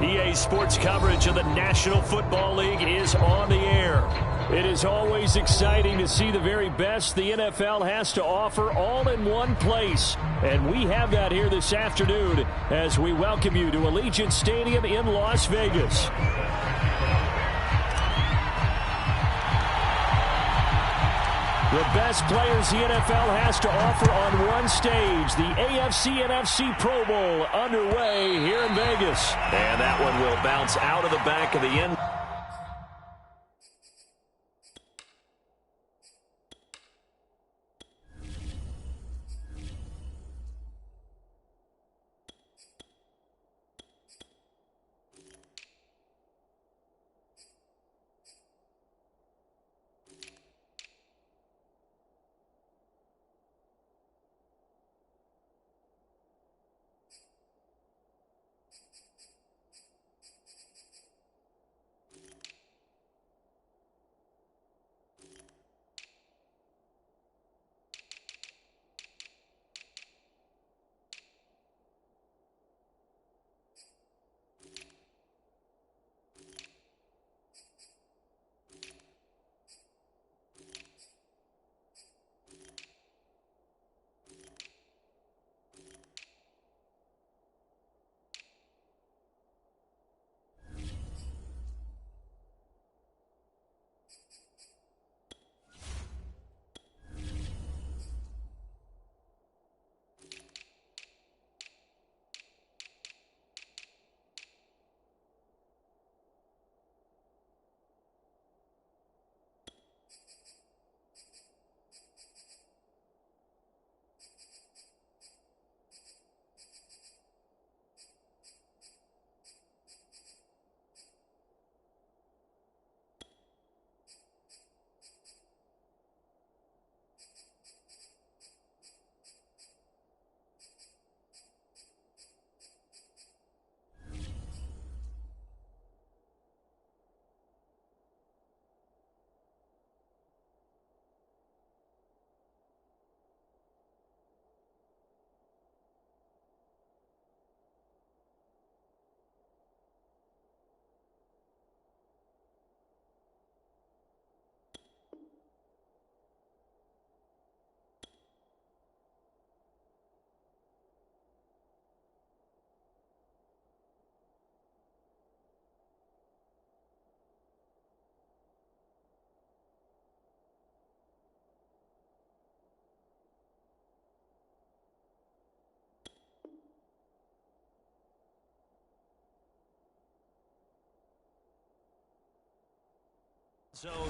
EA Sports coverage of the National Football League is on the air. It is always exciting to see the very best the NFL has to offer all in one place. And we have that here this afternoon as we welcome you to Allegiant Stadium in Las Vegas. The best players the NFL has to offer on one stage. The AFC NFC Pro Bowl underway here in Vegas. And that one will bounce out of the back of the end.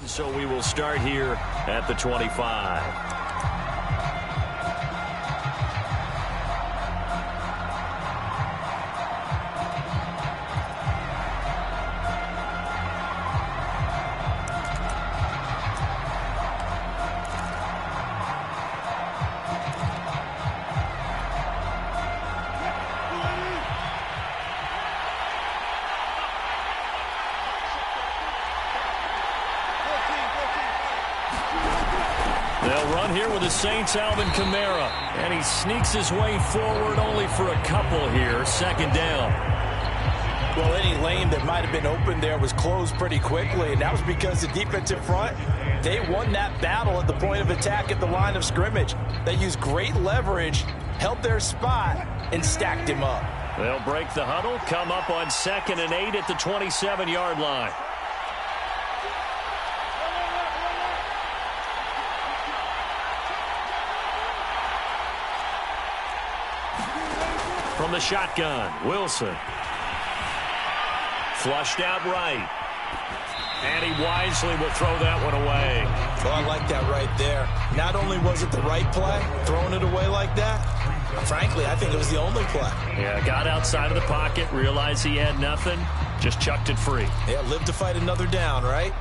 So we will start here at the 25. They'll run here with the Saints' Alvin Kamara. And he sneaks his way forward only for a couple here. Second down. Well, any lane that might have been open there was closed pretty quickly. And that was because the defensive front, they won that battle at the point of attack at the line of scrimmage. They used great leverage, held their spot, and stacked him up. They'll break the huddle, come up on 2nd and 8 at the 27-yard line. From the shotgun, Wilson. Flushed out right. And he wisely will throw that one away. Well, I like that right there. Not only was it the right play, throwing it away like that, frankly, I think it was the only play. Yeah, got outside of the pocket, realized he had nothing, just chucked it free. Yeah, live to fight another down, right?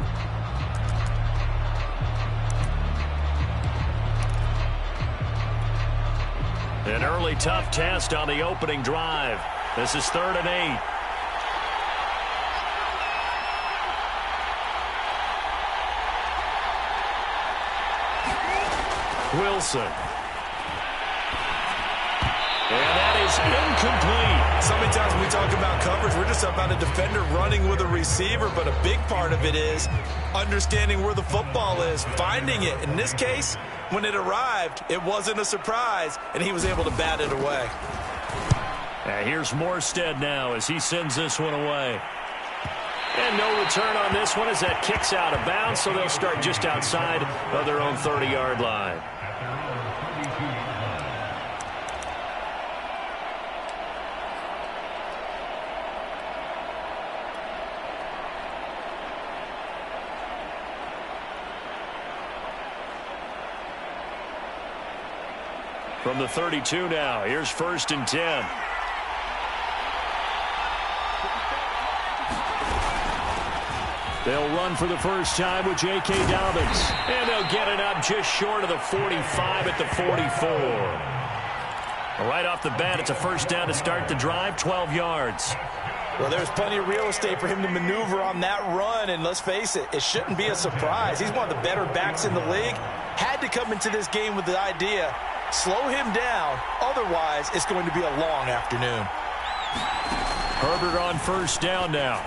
An early tough test on the opening drive. This is 3rd and 8. Wilson. And that is is incomplete. So many times when we talk about coverage, we're just about a defender running with a receiver, but a big part of it is understanding where the football is, finding it. In this case, when it arrived, it wasn't a surprise, and he was able to bat it away. And here's Morstead now as he sends this one away. And no return on this one as that kicks out of bounds, so they'll start just outside of their own 30-yard line. From the 32 now, here's 1st and 10. They'll run for the first time with J.K. Dobbins. And they'll get it up just short of the 45 at the 44. Right off the bat, it's a first down to start the drive, 12 yards. Well, there's plenty of real estate for him to maneuver on that run, and let's face it, it shouldn't be a surprise. He's one of the better backs in the league. Had to come into this game with the idea, slow him down, otherwise it's going to be a long afternoon. Herbert on first down now.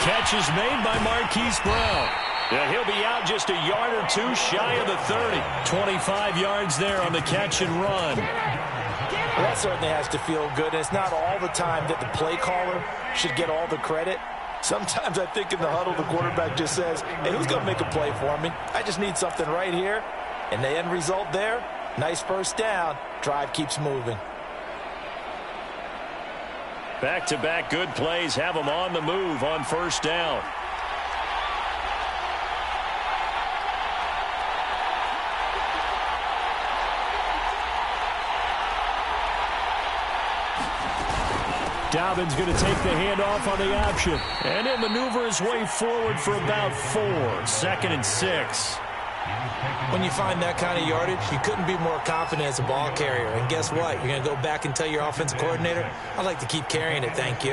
Catch is made by Marquise Brown. Yeah, he'll be out just a yard or two shy of the 30. 25 yards there on the catch and run. Well, that certainly has to feel good. It's not all the time that the play caller should get all the credit. Sometimes I think in the huddle, the quarterback just says, hey, who's going to make a play for me? I just need something right here. And the end result there, nice first down. Drive keeps moving. Back-to-back good plays have them on the move on first down. Dobbins going to take the handoff on the option. And he'll maneuver his way forward for about 4. 2nd and 6. When you find that kind of yardage, you couldn't be more confident as a ball carrier. And guess what? You're going to go back and tell your offensive coordinator, I'd like to keep carrying it, thank you.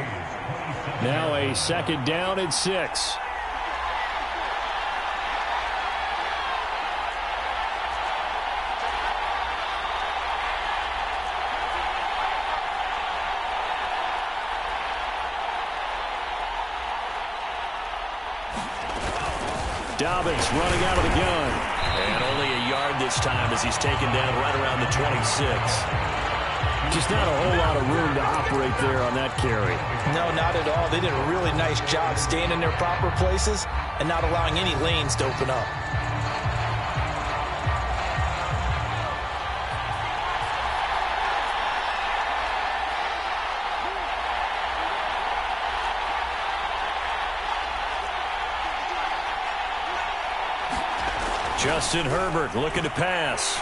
Now a 2nd down and 6. Dobbins running out of the gun. And only a yard this time as he's taken down right around the 26. Just not a whole lot of room to operate there on that carry. No, not at all. They did a really nice job staying in their proper places and not allowing any lanes to open up. Justin Herbert looking to pass.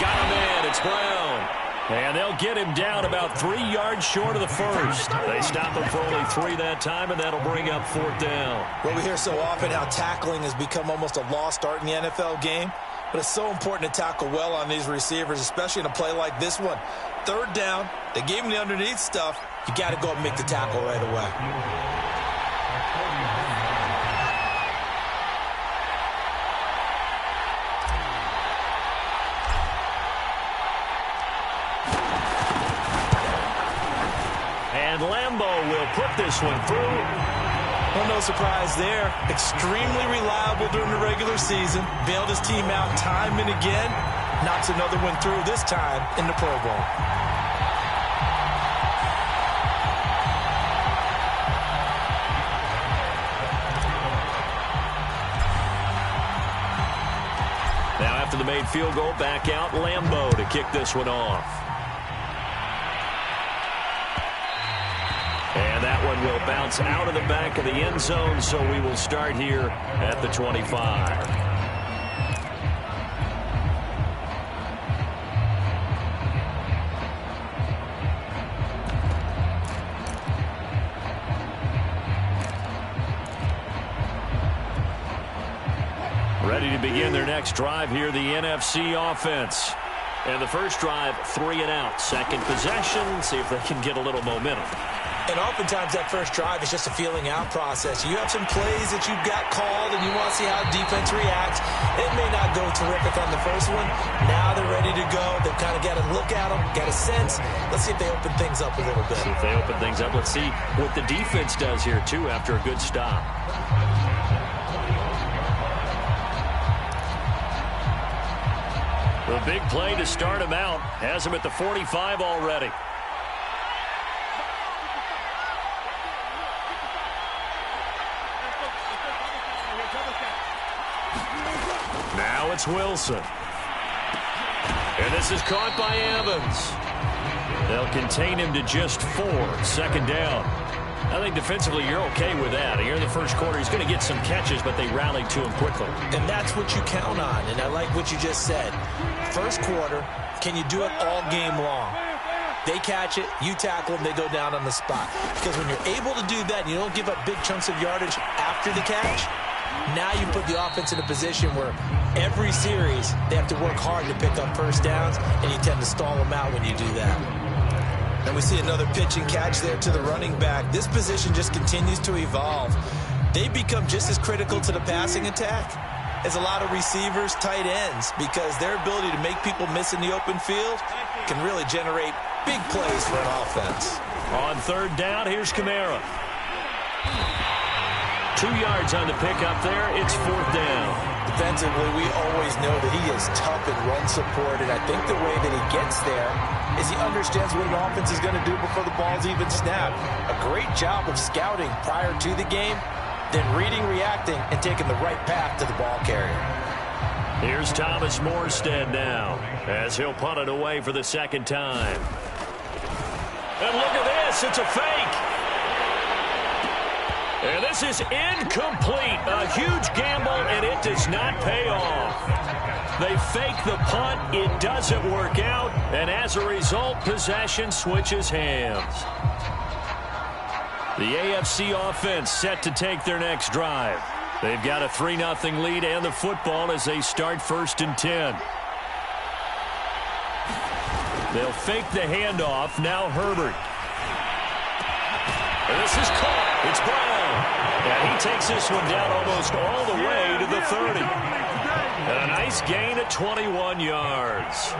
Got him in. It's Brown. And they'll get him down about 3 yards short of the first. They stop him for only 3 that time, and that'll bring up 4th down. Well, we hear so often how tackling has become almost a lost art in the NFL game. But it's so important to tackle well on these receivers, especially in a play like this one. 3rd down, they gave him the underneath stuff. You got to go up and make the tackle right away. Lambeau will put this one through. Well, no surprise there. Extremely reliable during the regular season. Bailed his team out time and again. Knocks another one through, this time in the Pro Bowl. Now after the made field goal, back out Lambeau to kick this one off. And that one will bounce out of the back of the end zone, so we will start here at the 25. Ready to begin their next drive here, the NFC offense. And the first drive, 3 and out. Second possession, see if they can get a little momentum. And oftentimes that first drive is just a feeling out process. You have some plays that you've got called and you want to see how defense reacts. It may not go terrific on the first one. Now they're ready to go. They've kind of got to look at them, got a sense. Let's see if they open things up a little bit. See if they open things up. Let's see what the defense does here, too, after a good stop. The big play to start him out has him at the 45 already. Now it's Wilson. And this is caught by Evans. They'll contain him to just 4. Second down. I think defensively you're okay with that. Here in the first quarter, he's going to get some catches, but they rallied to him quickly. And that's what you count on, and I like what you just said. First quarter, can you do it all game long? They catch it, you tackle them, they go down on the spot. Because when you're able to do that and you don't give up big chunks of yardage after the catch, now you put the offense in a position where every series they have to work hard to pick up first downs, and you tend to stall them out when you do that. And we see another pitch and catch there to the running back. This position just continues to evolve. They become just as critical to the passing attack as a lot of receivers, tight ends, because their ability to make people miss in the open field can really generate big plays for an offense. On third down, here's Kamara. 2 yards on the pickup there. It's fourth down. Defensively, we always know that he is tough in run support, and I think the way that he gets there is he understands what an offense is going to do before the ball's even snapped. A great job of scouting prior to the game, then reading, reacting, and taking the right path to the ball carrier. Here's Thomas Morstead now, as he'll punt it away for the second time. And look at this, it's a fake. And this is incomplete. A huge gamble, and it does not pay off. They fake the punt. It doesn't work out. And as a result, possession switches hands. The AFC offense set to take their next drive. They've got a 3-0 lead and the football as they start 1st and 10. They'll fake the handoff. Now Herbert. And this is caught. It's Brown. And he takes this one down almost all the way to the 30. And a nice gain at 21 yards.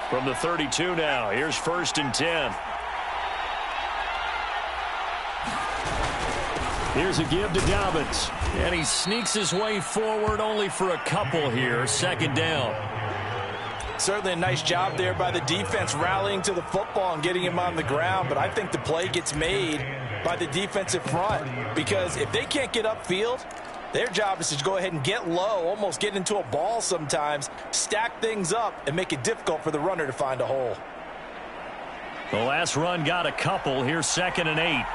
From the 32 now, here's 1st and 10. Here's a give to Dobbins. And he sneaks his way forward only for a couple here. Second down. Certainly a nice job there by the defense rallying to the football and getting him on the ground. But I think the play gets made by the defensive front. Because if they can't get upfield, their job is to go ahead and get low, almost get into a ball sometimes, stack things up, and make it difficult for the runner to find a hole. The last run got a couple. Here's 2nd and 8.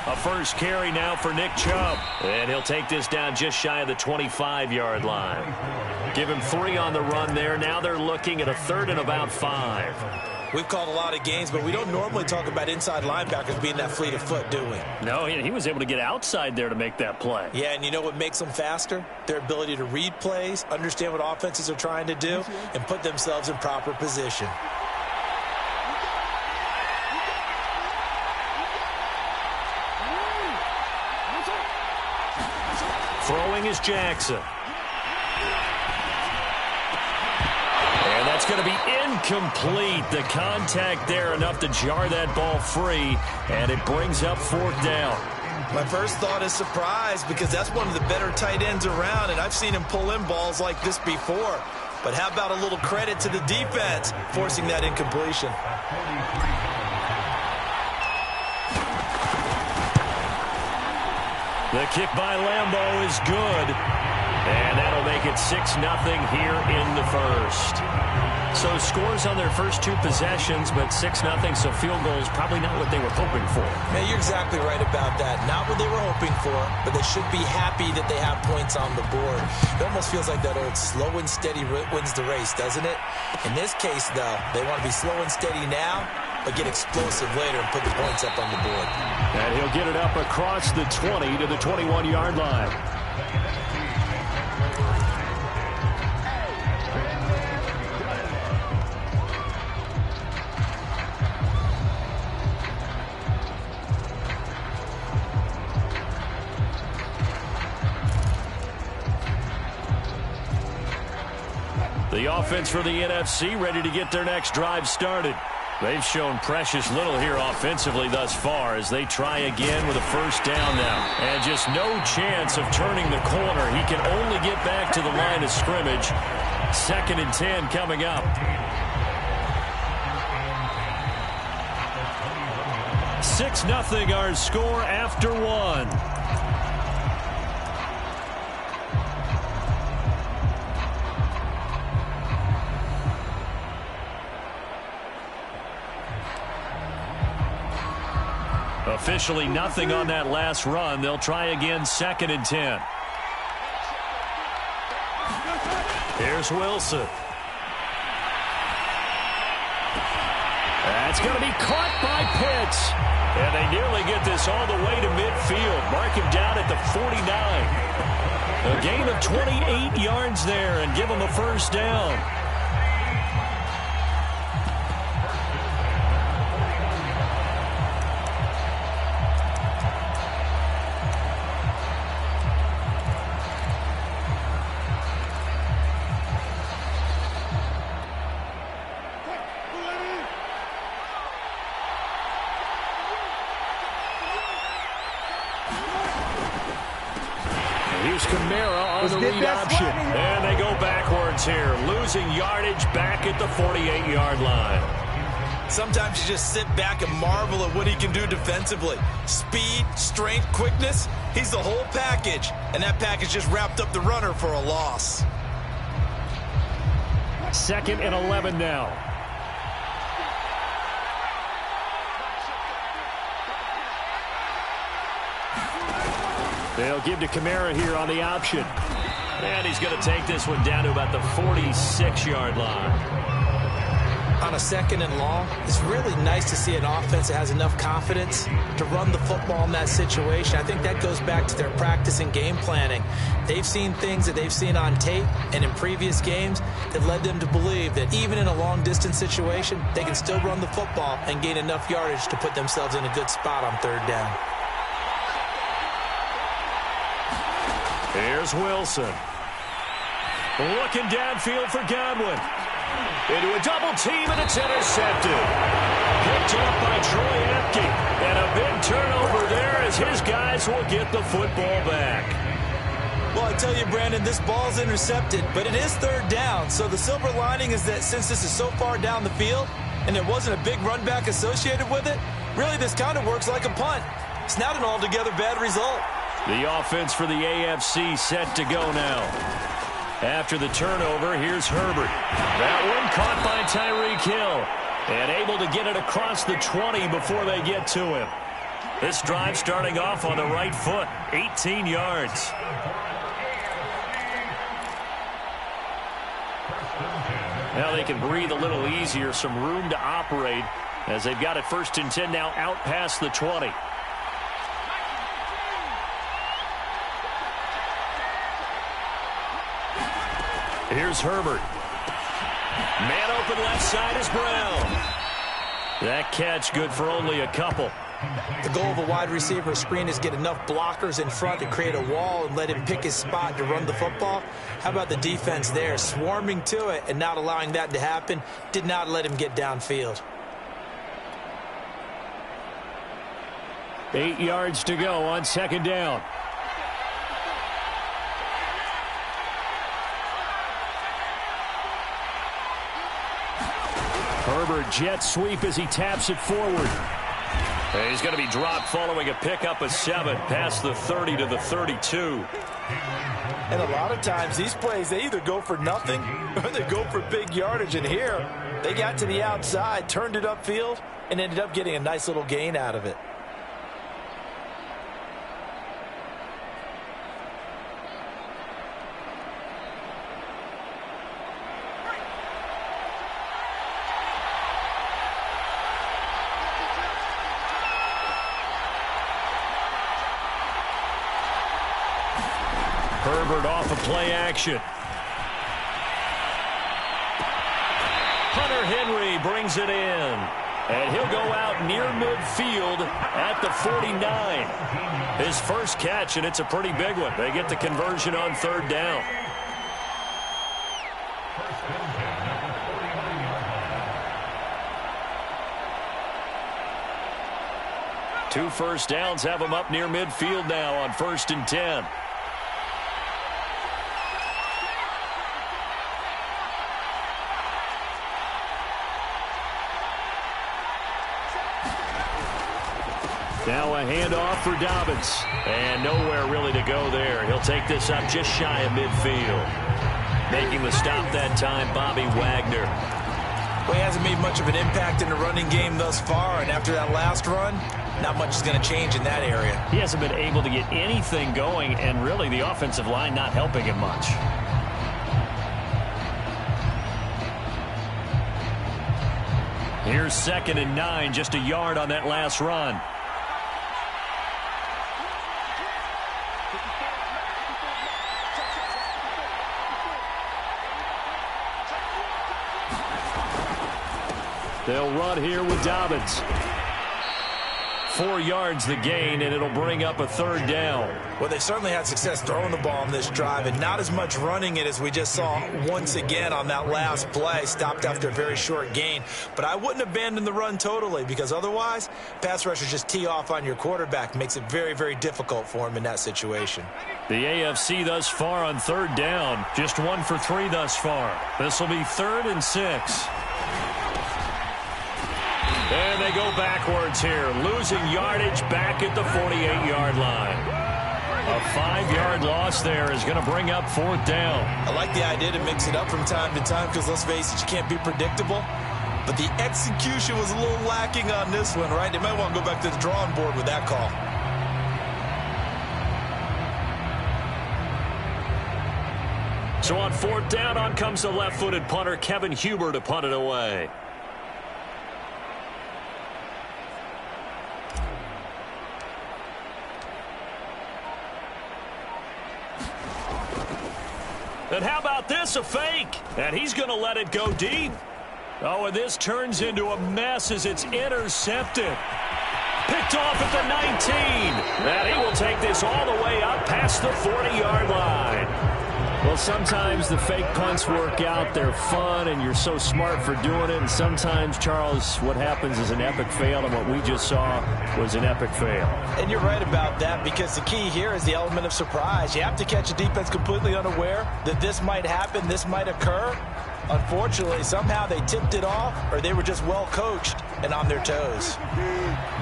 A first carry now for Nick Chubb. And he'll take this down just shy of the 25-yard line. Give him 3 on the run there. Now they're looking at a 3rd and about 5. We've called a lot of games, but we don't normally talk about inside linebackers being that fleet of foot, do we? No, he was able to get outside there to make that play. Yeah, and you know what makes them faster? Their ability to read plays, understand what offenses are trying to do, and put themselves in proper position. Throwing is Jackson. And that's going to be incomplete. The contact there enough to jar that ball free, and it brings up 4th down. My first thought is surprise because that's one of the better tight ends around, and I've seen him pull in balls like this before. But how about a little credit to the defense forcing that incompletion? The kick by Lambeau is good. And that'll make it 6-0 here in the first. So scores on their first two possessions, but 6-0, so field goals probably not what they were hoping for. Man, you're exactly right about that. Not what they were hoping for, but they should be happy that they have points on the board. It almost feels like that old slow and steady wins the race, doesn't it? In this case, though, they want to be slow and steady now, but get explosive later and put the points up on the board. And he'll get it up across the 20 to the 21-yard line. The offense for the NFC ready to get their next drive started. They've shown precious little here offensively thus far as they try again with a first down now. And just no chance of turning the corner. He can only get back to the line of scrimmage. 2nd and 10 coming up. 6-0 our score after one. Officially nothing on that last run. They'll try again 2nd and 10. Here's Wilson. That's going to be caught by Pitts. And they nearly get this all the way to midfield. Mark him down at the 49. A gain of 28 yards there and give him a first down. And they go backwards here, losing yardage back at the 48-yard line. Sometimes you just sit back and marvel at what he can do defensively. Speed, strength, quickness, he's the whole package. And that package just wrapped up the runner for a loss. 2nd and 11 now. They'll give to Kamara here on the option. And he's going to take this one down to about the 46-yard line. On a 2nd and long, it's really nice to see an offense that has enough confidence to run the football in that situation. I think that goes back to their practice and game planning. They've seen things that they've seen on tape and in previous games that led them to believe that even in a long-distance situation, they can still run the football and gain enough yardage to put themselves in a good spot on 3rd down. Here's Wilson. Looking downfield for Godwin. Into a double team, and it's intercepted. Picked up by Troy Apke. And a big turnover there as his guys will get the football back. Well, I tell you, Brandon, this ball's intercepted, but it is 3rd down. So the silver lining is that since this is so far down the field and there wasn't a big run back associated with it, really this kind of works like a punt. It's not an altogether bad result. The offense for the AFC set to go now. After the turnover, here's Herbert. That one caught by Tyreek Hill. And able to get it across the 20 before they get to him. This drive starting off on the right foot. 18 yards. Now they can breathe a little easier. Some room to operate as they've got it 1st and 10 now out past the 20. Here's Herbert. Man open left side is Brown. That catch good for only a couple. The goal of a wide receiver screen is get enough blockers in front to create a wall and let him pick his spot to run the football. How about the defense there, swarming to it and not allowing that to happen? Did not let him get downfield. 8 yards to go on 2nd down. Herbert jet sweep as he taps it forward. And he's going to be dropped following a pickup of 7 past the 30 to the 32. And a lot of times these plays, they either go for nothing or they go for big yardage. And here, they got to the outside, turned it upfield, and ended up getting a nice little gain out of it. Herbert off of play action. Hunter Henry brings it in. And he'll go out near midfield at the 49. His first catch, and it's a pretty big one. They get the conversion on 3rd down. Two first downs have him up near midfield now on 1st and 10. Now a handoff for Dobbins. And nowhere really to go there. He'll take this up just shy of midfield. Making the stop that time, Bobby Wagner. Well, he hasn't made much of an impact in the running game thus far. And after that last run, not much is going to change in that area. He hasn't been able to get anything going. And really the offensive line not helping him much. Here's 2nd and 9. Just a yard on that last run. They'll run here with Dobbins. 4 yards the gain, and it'll bring up a 3rd down. Well, they've certainly had success throwing the ball on this drive, and not as much running it as we just saw once again on that last play. Stopped after a very short gain. But I wouldn't abandon the run totally, because otherwise, pass rushers just tee off on your quarterback. Makes it very, very difficult for him in that situation. The AFC thus far on 3rd down. Just 1 for 3 thus far. This will be 3rd and 6. And they go backwards here, losing yardage back at the 48-yard line. A 5-yard loss there is going to bring up 4th down. I like the idea to mix it up from time to time because, let's face it, you can't be predictable. But the execution was a little lacking on this one, right? They might want to go back to the drawing board with that call. So on 4th down, on comes the left-footed punter, Kevin Huber, to punt it away. And how about this, a fake? And he's going to let it go deep. Oh, and this turns into a mess as it's intercepted. Picked off at the 19. And he will take this all the way up past the 40-yard line. Well, sometimes the fake punts work out. They're fun, and you're so smart for doing it. And sometimes, Charles, what happens is an epic fail, and what we just saw was an epic fail. And you're right about that, because the key here is the element of surprise. You have to catch a defense completely unaware that this might happen, this might occur. Unfortunately, somehow they tipped it off, or they were just well coached and on their toes.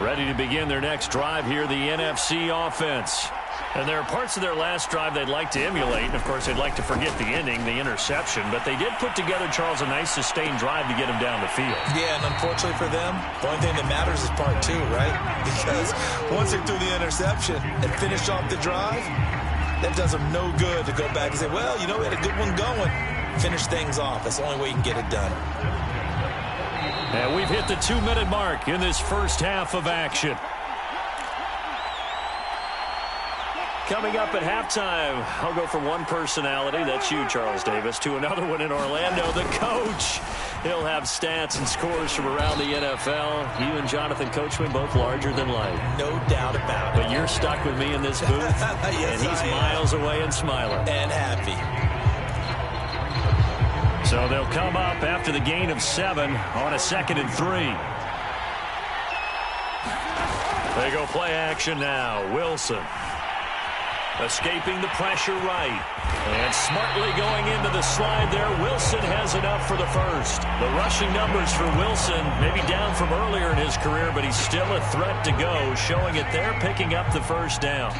Ready to begin their next drive here, the NFC offense. And there are parts of their last drive they'd like to emulate. And, of course, they'd like to forget the ending, the interception. But they did put together, Charles, a nice sustained drive to get them down the field. Yeah, and unfortunately for them, the only thing that matters is part 2, right? Because once they threw the interception and finished off the drive, that does them no good to go back and say, well, you know, we had a good one going. Finish things off. That's the only way you can get it done. And we've hit the 2-minute mark in this first half of action. Coming up at halftime, I'll go from one personality, that's you, Charles Davis, to another one in Orlando, the coach. He'll have stats and scores from around the NFL. You and Jonathan Coachman, both larger than life. No doubt about it. But you're stuck with me in this booth, yes, and he's miles away and smiling. And happy. So they'll come up after the gain of 7 on a 2nd and 3. They go play action now. Wilson. Escaping the pressure right. And smartly going into the slide there. Wilson has enough for the first. The rushing numbers for Wilson maybe down from earlier in his career, but he's still a threat to go, showing it there, picking up the first down.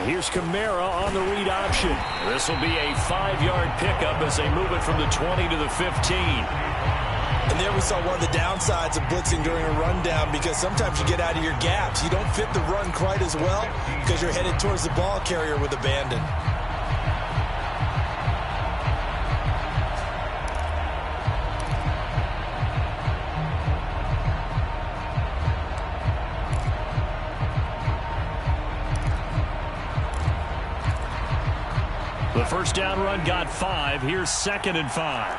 Here's Kamara on the read option. This will be a 5-yard pickup as they move it from the 20 to the 15. And there we saw one of the downsides of blitzing during a rundown, because sometimes you get out of your gaps. You don't fit the run quite as well because you're headed towards the ball carrier with abandon. The first down run got 5. Here's 2nd and 5.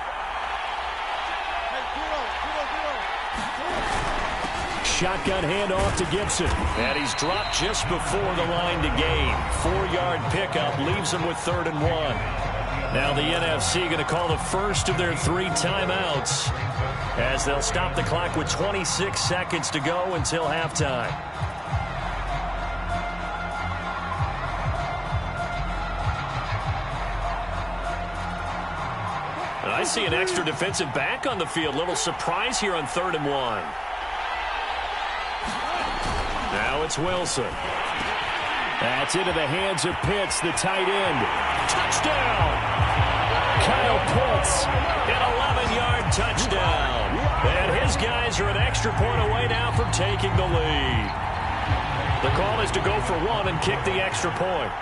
Shotgun handoff to Gibson. And he's dropped just before the line to gain. 4-yard pickup leaves him with 3rd and 1. Now the NFC going to call the first of their 3 timeouts as they'll stop the clock with 26 seconds to go until halftime. I see an extra defensive back on the field. Little surprise here on 3rd and 1. Now it's Wilson. That's into the hands of Pitts, the tight end. Touchdown! Kyle Pitts, an 11-yard touchdown. And his guys are an extra point away now from taking the lead. The call is to go for 1 and kick the extra point.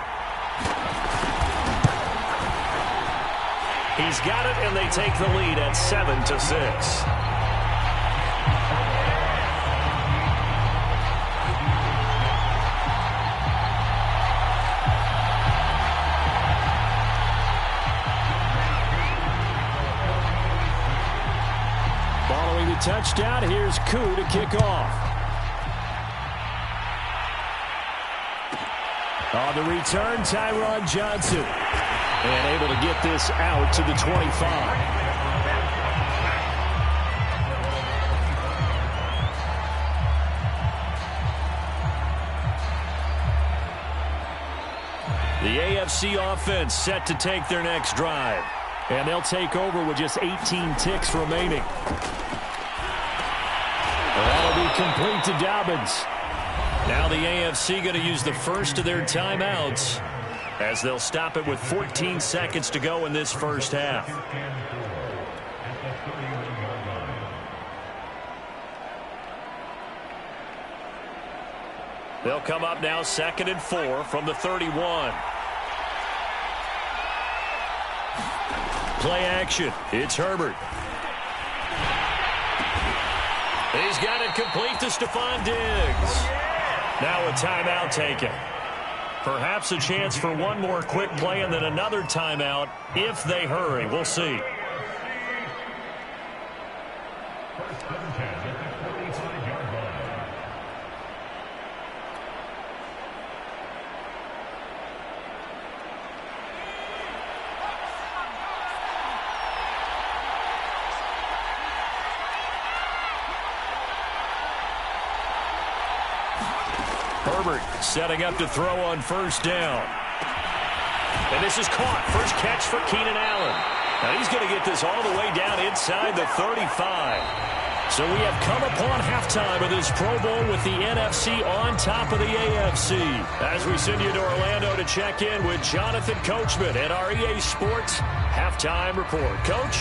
He's got it, and they take the lead at 7-6. Following the touchdown, here's Koo to kick off. On the return, Tyron Johnson. And able to get this out to the 25. The AFC offense set to take their next drive. And they'll take over with just 18 ticks remaining. That'll be complete to Dobbins. Now the AFC going to use the first of their timeouts as they'll stop it with 14 seconds to go in this first half. They'll come up now 2nd and 4 from the 31. Play action. It's Herbert. He's got it complete to Stephon Diggs. Now a timeout taken. Perhaps a chance for one more quick play and then another timeout if they hurry. We'll see. Herbert setting up to throw on first down. And this is caught. First catch for Keenan Allen. Now he's going to get this all the way down inside the 35. So we have come upon halftime of this Pro Bowl with the NFC on top of the AFC. As we send you to Orlando to check in with Jonathan Coachman at our EA Sports Halftime Report. Coach?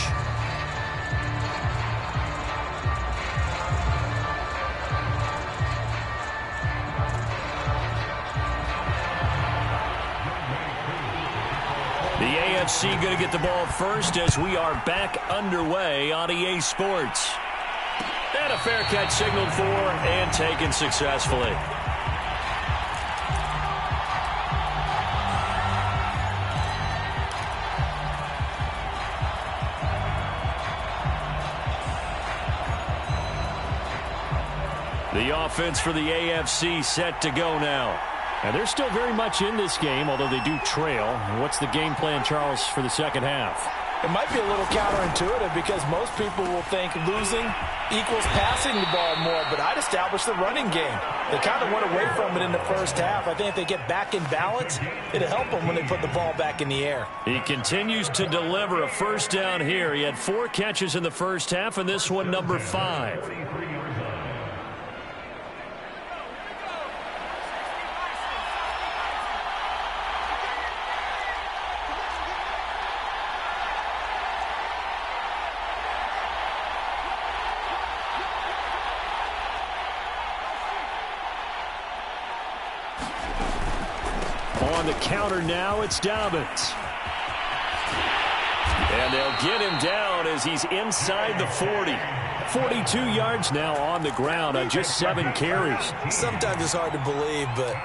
The AFC going to get the ball first as we are back underway on EA Sports. And a fair catch signaled for and taken successfully. The offense for the AFC set to go now. And they're still very much in this game, although they do trail. What's the game plan, Charles, for the second half? It might be a little counterintuitive because most people will think losing equals passing the ball more, but I'd establish the running game. They kind of went away from it in the first half. I think if they get back in balance, it'll help them when they put the ball back in the air. He continues to deliver a first down here. He had 4 catches in the first half, and this one number 5. On the counter now, it's Dobbins. And they'll get him down as he's inside the 40. 42 yards now on the ground on just 7 carries. Sometimes it's hard to believe, but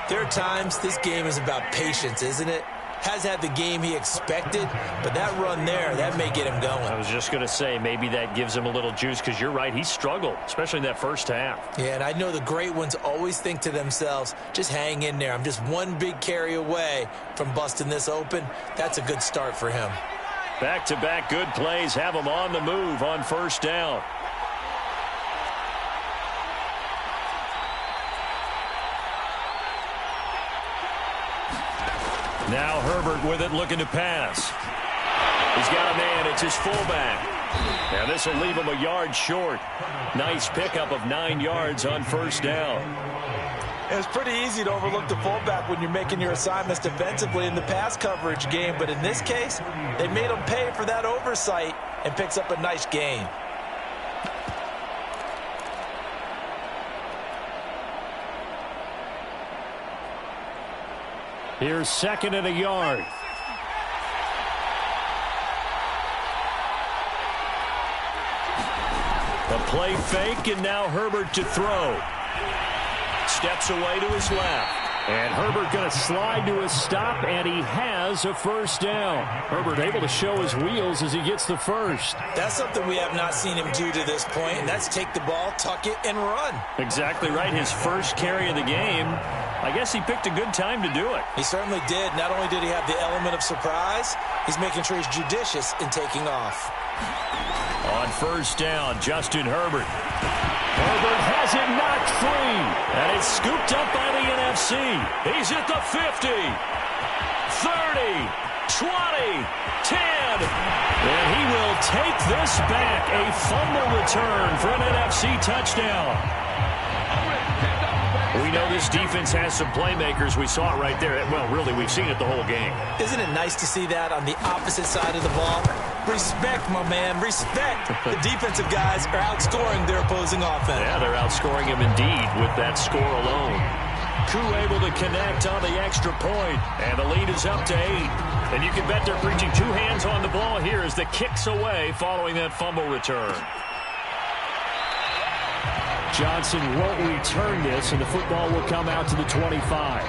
there are times this game is about patience, isn't it? Has had the game he expected, but that run there, that may get him going. I was just going to say, maybe that gives him a little juice, because you're right, he struggled, especially in that first half. Yeah, and I know the great ones always think to themselves, just hang in there. I'm just one big carry away from busting this open. That's a good start for him. Back-to-back good plays have him on the move on first down. Now Herbert with it, looking to pass. He's got a man. It's his fullback. And this will leave him a yard short. Nice pickup of 9 yards on first down. It's pretty easy to overlook the fullback when you're making your assignments defensively in the pass coverage game. But in this case, they made him pay for that oversight and picks up a nice gain. Here's 2nd and a yard. A play fake, and now Herbert to throw. Steps away to his left. And Herbert going to slide to a stop, and he has a first down. Herbert able to show his wheels as he gets the first. That's something we have not seen him do to this point, and that's take the ball, tuck it, and run. Exactly right. His first carry of the game. I guess he picked a good time to do it. He certainly did. Not only did he have the element of surprise, he's making sure he's judicious in taking off. On first down, Justin Herbert. Herbert has it knocked free. And it's scooped up by the NFC. He's at the 50, 30, 20, 10. And he will take this back. A fumble return for an NFC touchdown. We know this defense has some playmakers. We saw it right there. Well, really, we've seen it the whole game. Isn't it nice to see that on the opposite side of the ball? Respect, my man, respect. The defensive guys are outscoring their opposing offense. Yeah, they're outscoring him indeed with that score alone. Koo able to connect on the extra point, and the lead is up to 8. And you can bet they're preaching 2 hands on the ball here as the kick's away following that fumble return. Johnson won't return this, and the football will come out to the 25.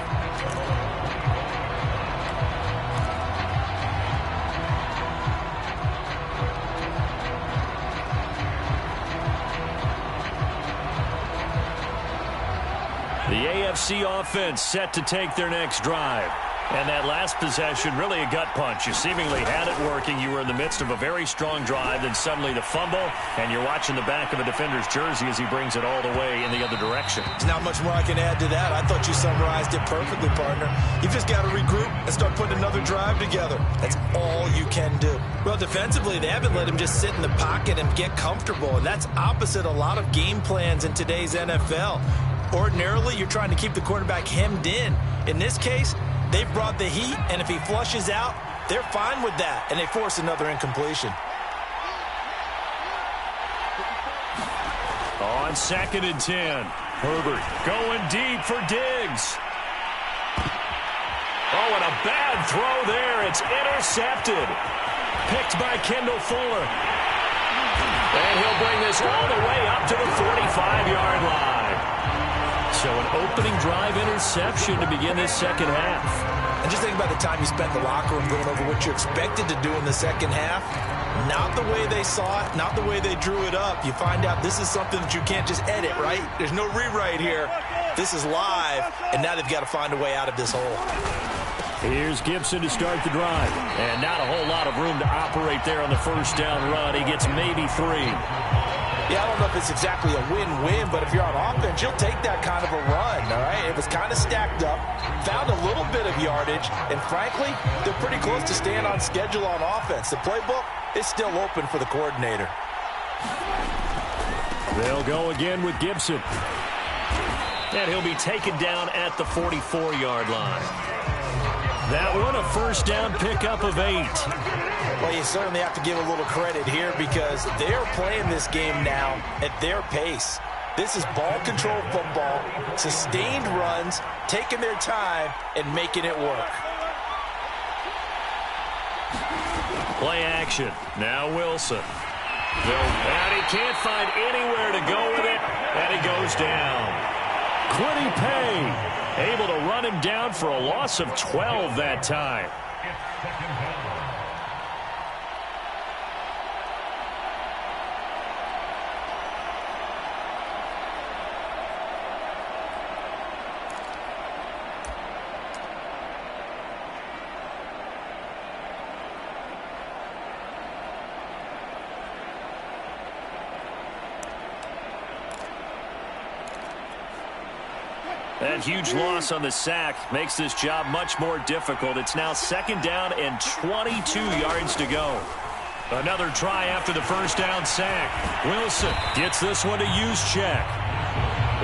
The AFC offense set to take their next drive. And that last possession, really a gut punch. You seemingly had it working. You were in the midst of a very strong drive, then suddenly the fumble, and you're watching the back of a defender's jersey as he brings it all the way in the other direction. There's not much more I can add to that. I thought you summarized it perfectly, partner. You've just got to regroup and start putting another drive together. That's all you can do. Well, defensively, they haven't let him just sit in the pocket and get comfortable, and that's opposite a lot of game plans in today's NFL. Ordinarily, you're trying to keep the quarterback hemmed in. In this case, they've brought the heat, and if he flushes out, they're fine with that, and they force another incompletion. On 2nd and 10, Herbert going deep for Diggs. Oh, and a bad throw there. It's intercepted. Picked by Kendall Fuller. And he'll bring this all the way up to the 45-yard line. So an opening drive interception to begin this second half. And just think about the time you spent in the locker room going over what you expected to do in the second half. Not the way they saw it, not the way they drew it up. You find out this is something that you can't just edit, right? There's no rewrite here. This is live, and now they've got to find a way out of this hole. Here's Gibson to start the drive. And not a whole lot of room to operate there on the first down run. He gets maybe 3. Yeah, I don't know if it's exactly a win-win, but if you're on offense, you'll take that kind of a run, all right? It was kind of stacked up, found a little bit of yardage, and frankly, they're pretty close to staying on schedule on offense. The playbook is still open for the coordinator. They'll go again with Gibson. And he'll be taken down at the 44-yard line. That one a first down pickup of 8. Well, you certainly have to give a little credit here because they're playing this game now at their pace. This is ball control football, sustained runs, taking their time and making it work. Play action. Now Wilson. And he can't find anywhere to go with it, and he goes down. Quiddy Pay able to run him down for a loss of 12 that time. That huge loss on the sack makes this job much more difficult. It's now second down and 22 yards to go. Another try after the first down sack. Wilson gets this one to Juszczyk.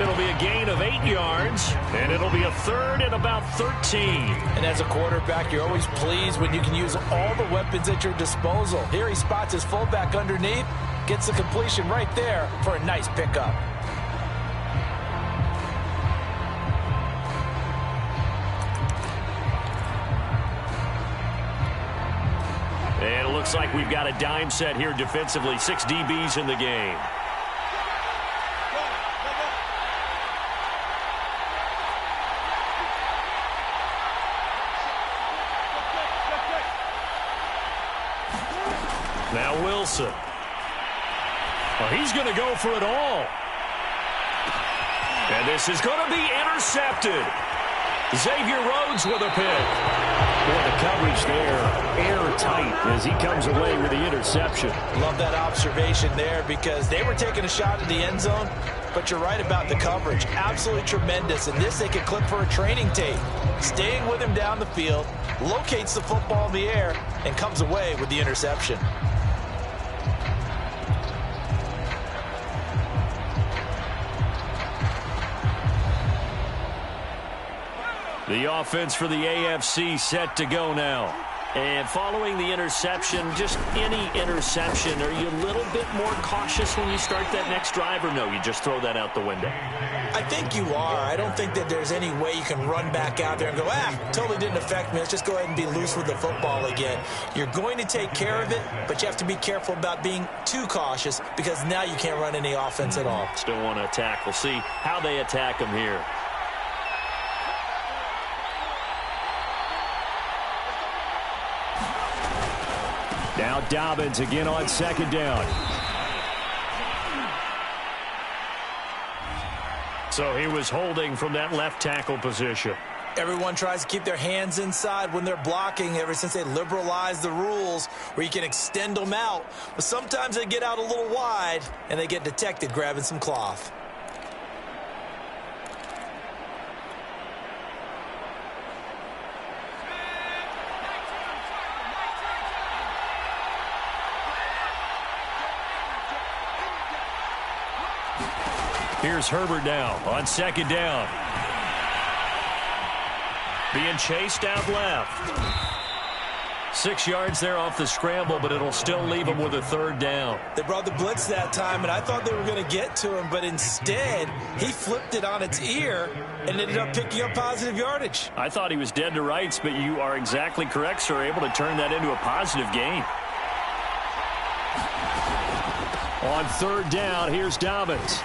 It'll be a gain of 8 yards, and it'll be a third and about 13. And as a quarterback, you're always pleased when you can use all the weapons at your disposal. Here he spots his fullback underneath, gets the completion right there for a nice pickup. And it looks like we've got a dime set here defensively. 6 DBs in the game. Now Wilson. Well, he's going to go for it all. And this is going to be intercepted. Xavier Rhodes with a pick. Boy, the coverage there, airtight as he comes away with the interception. Love that observation there because they were taking a shot at the end zone, but you're right about the coverage. Absolutely tremendous. And this they could clip for a training tape. Staying with him down the field, locates the football in the air, and comes away with the interception. The offense for the AFC set to go now. And following the interception, just any interception, are you a little bit more cautious when you start that next drive, or no, you just throw that out the window? I think you are. I don't think that there's any way you can run back out there and go, totally didn't affect me. Let's just go ahead and be loose with the football again. You're going to take care of it, but you have to be careful about being too cautious because now you can't run any offense at all. Still want to attack. We'll see how they attack them here. Now Dobbins again on second down. So he was holding from that left tackle position. Everyone tries to keep their hands inside when they're blocking ever since they liberalized the rules where you can extend them out. But sometimes they get out a little wide and they get detected grabbing some cloth. Here's Herbert now on second down. Being chased out left. 6 yards there off the scramble, but it'll still leave him with a third down. They brought the blitz that time, and I thought they were going to get to him, but instead he flipped it on its ear and ended up picking up positive yardage. I thought he was dead to rights, but you are exactly correct, sir. Able to turn that into a positive gain. On third down, here's Dobbins.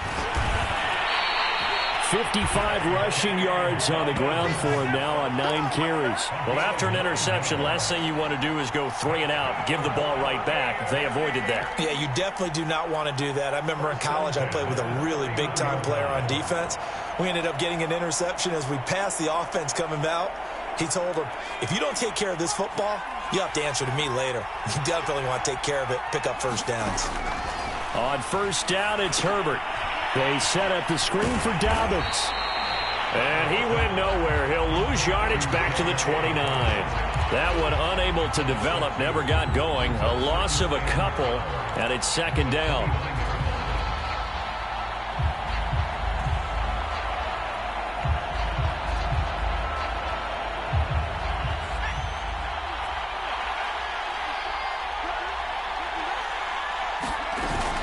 55 rushing yards on the ground for him now on 9 carries. Well, after an interception, last thing you want to do is go 3 and out, give the ball right back. They avoided that. Yeah, you definitely do not want to do that. I remember in college I played with a really big-time player on defense. We ended up getting an interception as we passed the offense coming out. He told him, if you don't take care of this football, you have to answer to me later. You definitely want to take care of it, pick up first downs. On first down, it's Herbert. They set up the screen for Dobbins. And he went nowhere. He'll lose yardage back to the 29. That one unable to develop, never got going. A loss of a couple, and it's second down.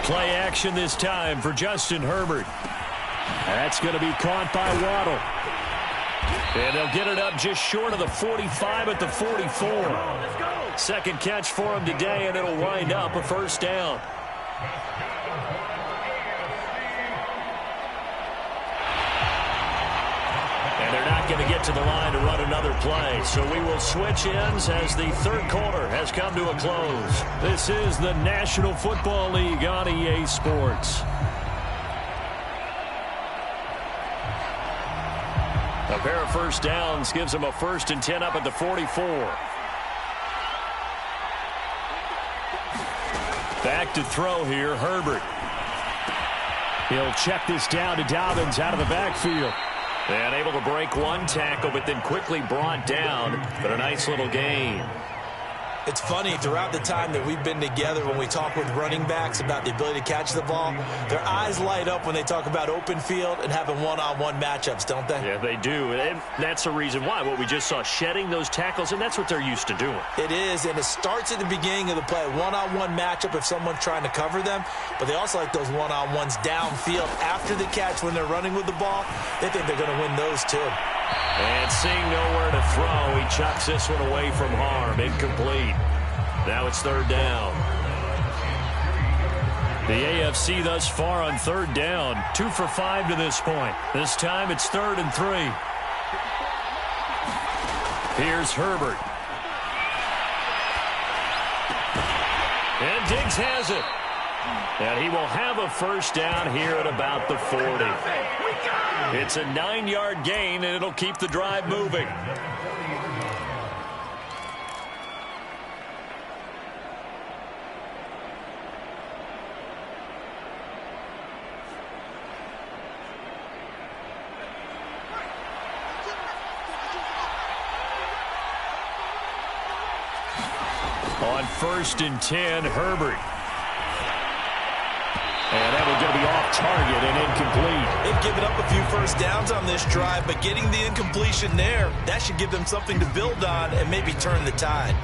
Play action this time for Justin Herbert. That's going to be caught by Waddle. And they'll get it up just short of the 45 at the 44. Second catch for him today, and it'll wind up a first down. And they're not going to get to the line to run another play. So we will switch ends as the third quarter has come to a close. This is the National Football League on EA Sports. A pair of first downs gives them a 1st and 10 up at the 44. Back to throw here, Herbert. He'll check this down to Dobbins out of the backfield. And able to break one tackle, but then quickly brought down. But a nice little gain. It's funny, throughout the time that we've been together, when we talk with running backs about the ability to catch the ball, their eyes light up when they talk about open field and having one-on-one matchups, don't they? Yeah, they do. And that's the reason why. What we just saw, shedding those tackles, and that's what they're used to doing. It is, and it starts at the beginning of the play. One-on-one matchup if someone's trying to cover them, but they also like those one-on-ones downfield after the catch when they're running with the ball. They think they're going to win those too. And seeing nowhere to throw, he chucks this one away from harm. Incomplete. Now it's third down. The AFC thus far on third down. 2 for 5 to this point. This time it's 3rd and 3. Here's Herbert. And Diggs has it. And he will have a first down here at about the 40. It's a 9-yard gain, and it'll keep the drive moving. On 1st and 10, Herbert. And that one's going to be off target and incomplete. They've given up a few first downs on this drive, but getting the incompletion there, that should give them something to build on and maybe turn the tide.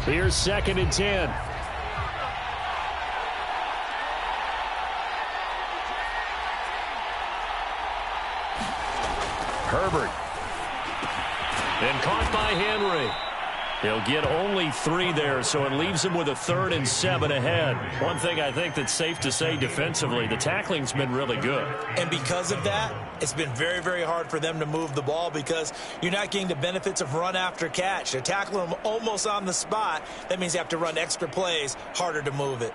Here's 2nd and 10. Herbert. And caught by Henry. He'll get only 3 there, so it leaves him with a 3rd and 7 ahead. One thing I think that's safe to say defensively, the tackling's been really good. And because of that, it's been very, very hard for them to move the ball because you're not getting the benefits of run after catch. They're tackling them almost on the spot. That means you have to run extra plays, harder to move it.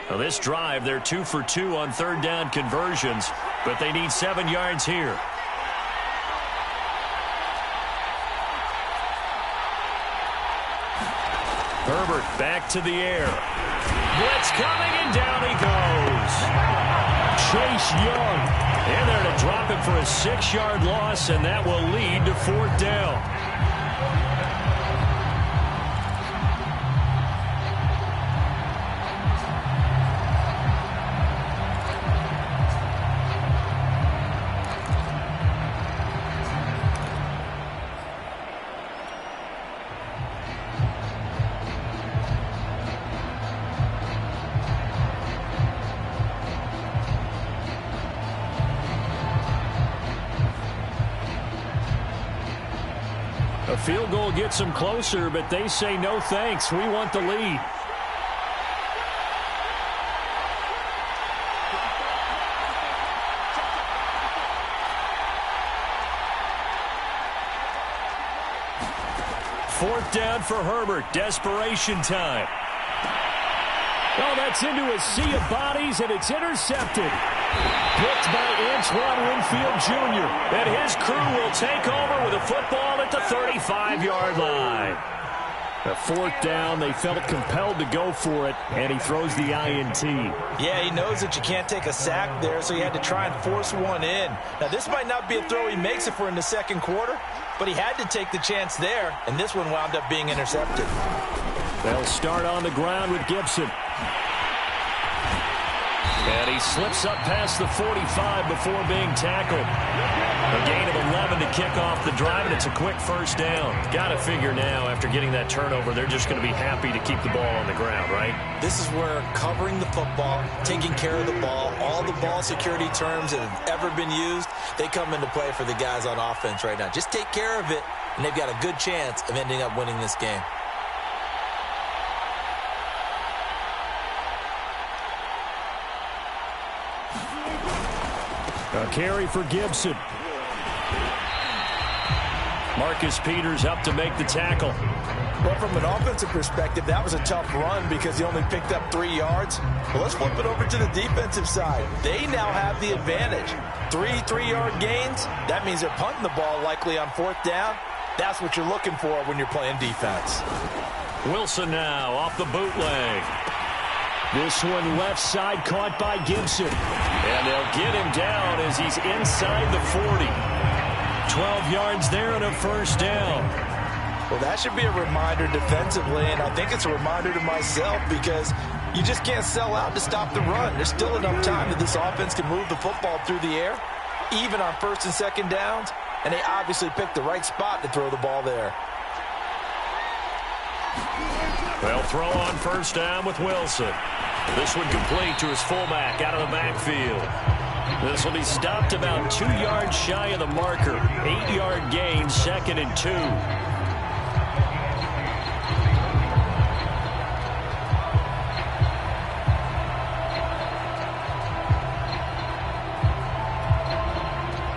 Now this drive, they're 2 for 2 on third down conversions, but they need 7 yards here. Herbert back to the air. Blitz coming, and down he goes. Chase Young in there to drop him for a 6-yard loss, and that will lead to 4th down. A field goal gets them closer, but they say no thanks. We want the lead. Fourth down for Herbert. Desperation time. Oh, that's into a sea of bodies, and it's intercepted. Picked by Antoine Winfield Jr. And his crew will take over with a football at the 35-yard line. A fourth down, they felt compelled to go for it, and he throws the INT. Yeah, he knows that you can't take a sack there, so he had to try and force one in. Now, this might not be a throw he makes if we're in the second quarter, but he had to take the chance there, and this one wound up being intercepted. They'll start on the ground with Gibson. And he slips up past the 45 before being tackled. A gain of 11 to kick off the drive, and it's a quick first down. Got to figure now, after getting that turnover, they're just going to be happy to keep the ball on the ground, right? This is where covering the football, taking care of the ball, all the ball security terms that have ever been used, they come into play for the guys on offense right now. Just take care of it, and they've got a good chance of ending up winning this game. A carry for Gibson. Marcus Peters up to make the tackle. Well, from an offensive perspective, that was a tough run because he only picked up 3 yards. Well, let's flip it over to the defensive side. They now have the advantage. 3-3-yard gains. That means they're punting the ball likely on fourth down. That's what you're looking for when you're playing defense. Wilson now off the bootleg. This one left side caught by Gibson. And they'll get him down as he's inside the 40. 12 yards there and a first down. Well, that should be a reminder defensively, and I think it's a reminder to myself because you just can't sell out to stop the run. There's still enough time that this offense can move the football through the air, even on first and second downs, and they obviously picked the right spot to throw the ball there. They'll throw on first down with Wilson. This one complete to his fullback out of the backfield. This will be stopped about 2 yards shy of the marker. 8-yard gain, 2nd and 2.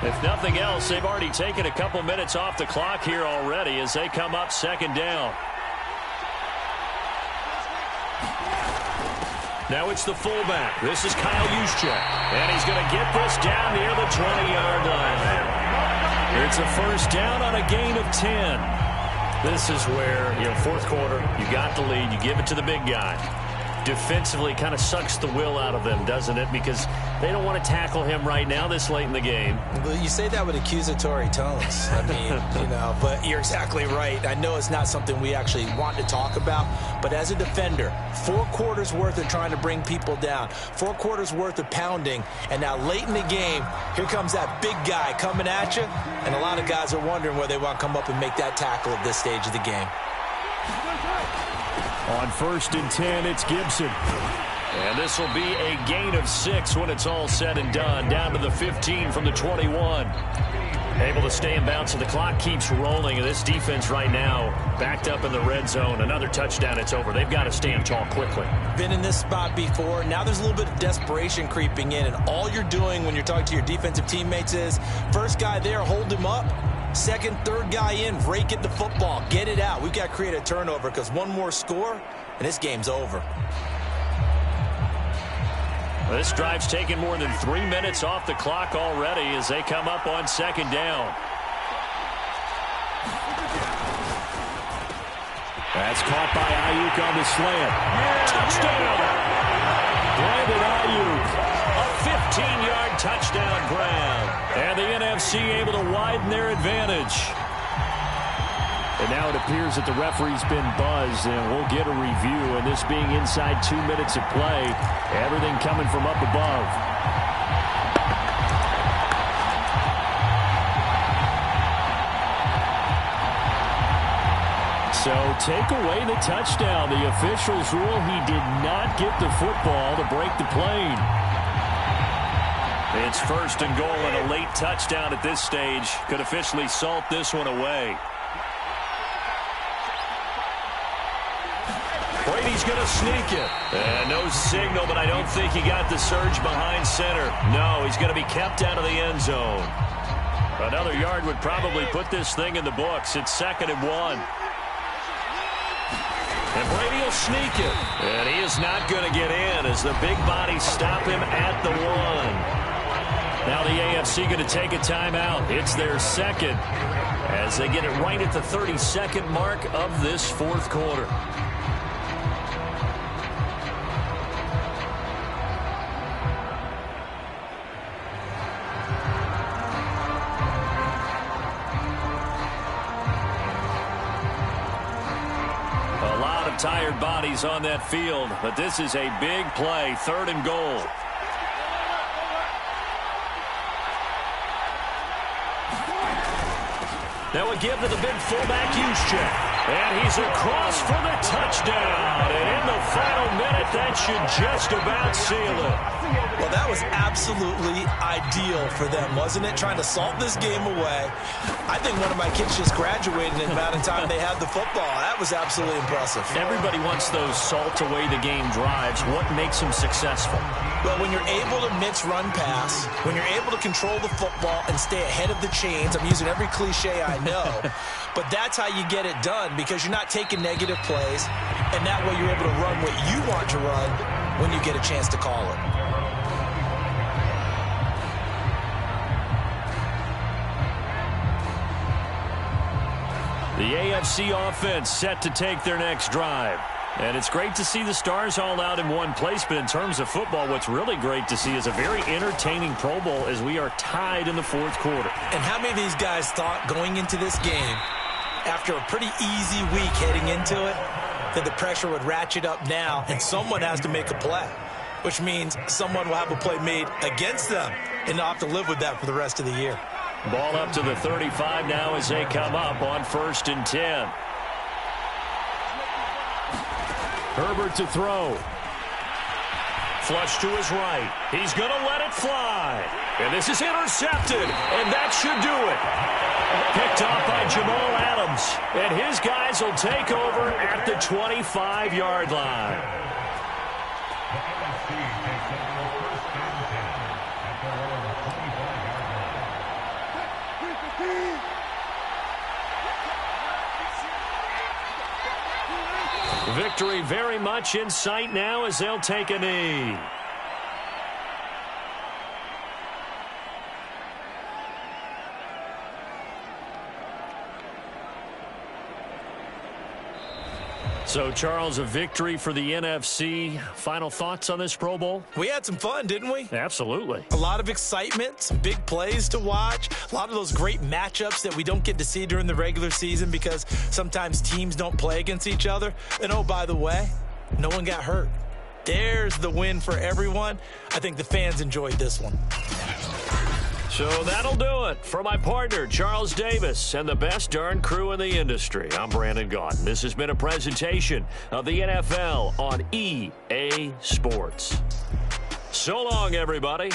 If nothing else, they've already taken a couple minutes off the clock here already as they come up 2nd down. Now it's the fullback. This is Kyle Juszczyk. And he's going to get this down near the 20-yard line. It's a first down on a gain of 10. This is where, fourth quarter, you got the lead. You give it to the big guy. Defensively kind of sucks the will out of them, doesn't it? Because they don't want to tackle him right now this late in the game. Well, you say that with accusatory tones. I mean, but you're exactly right. I know it's not something we actually want to talk about, but as a defender, 4 quarters worth of trying to bring people down, 4 quarters worth of pounding, and now late in the game, here comes that big guy coming at you, and a lot of guys are wondering whether they want to come up and make that tackle at this stage of the game. On 1st and 10, it's Gibson. And this will be a gain of 6 when it's all said and done. Down to the 15 from the 21. Able to stay in bounds, so the clock keeps rolling. And this defense right now backed up in the red zone. Another touchdown, it's over. They've got to stand tall quickly. Been in this spot before. Now there's a little bit of desperation creeping in. And all you're doing when you're talking to your defensive teammates is, first guy there, hold him up. Second, third guy in, rake at the football. Get it out. We've got to create a turnover because one more score, and this game's over. Well, this drive's taken more than 3 minutes off the clock already as they come up on 2nd down. That's caught by Ayuk on the slant. Touchdown! Brandon Ayuk. A 15-yard touchdown grab. And the NFC able to widen their advantage. And now it appears that the referee's been buzzed, and we'll get a review. And this being inside 2 minutes of play, everything coming from up above. So take away the touchdown. The officials rule he did not get the football to break the plane. It's 1st and goal, and a late touchdown at this stage could officially salt this one away. he's going to sneak it. And no signal, but I don't think he got the surge behind center. No, he's going to be kept out of the end zone. Another yard would probably put this thing in the books. It's 2nd and 1. And Brady will sneak it. And he is not going to get in as the big bodies stop him at the 1. Now the AFC going to take a timeout. It's their 2nd as they get it right at the 32nd mark of this 4th quarter. A lot of tired bodies on that field, but this is a big play, 3rd and goal. Now a give to the big fullback Juszczyk. And he's across for the touchdown. And in the final minute, that should just about seal it. Well, that was absolutely ideal for them, wasn't it? Trying to salt this game away. I think one of my kids just graduated in the amount of time they had the football. That was absolutely impressive. Everybody wants those salt away the game drives. What makes them successful? Well, when you're able to mix run pass, when you're able to control the football and stay ahead of the chains, I'm using every cliche I know, but that's how you get it done because you're not taking negative plays, and that way you're able to run what you want to run when you get a chance to call it. The AFC offense set to take their next drive. And it's great to see the stars all out in one place, but in terms of football, what's really great to see is a very entertaining Pro Bowl as we are tied in the 4th quarter. And how many of these guys thought going into this game, after a pretty easy week heading into it, that the pressure would ratchet up now and someone has to make a play, which means someone will have a play made against them and they'll have to live with that for the rest of the year. Ball up to the 35 now as they come up on 1st and 10. Herbert to throw. Flush to his right. He's going to let it fly. And this is intercepted. And that should do it. Picked off by Jamal Adams. And his guys will take over at the 25-yard line. Victory very much in sight now as they'll take a knee. So, Charles, a victory for the NFC. Final thoughts on this Pro Bowl? We had some fun, didn't we? Absolutely. A lot of excitement, some big plays to watch, a lot of those great matchups that we don't get to see during the regular season because sometimes teams don't play against each other. And, oh, by the way, no one got hurt. There's the win for everyone. I think the fans enjoyed this one. So that'll do it for my partner, Charles Davis, and the best darn crew in the industry. I'm Brandon Gaudin. This has been a presentation of the NFL on EA Sports. So long, everybody.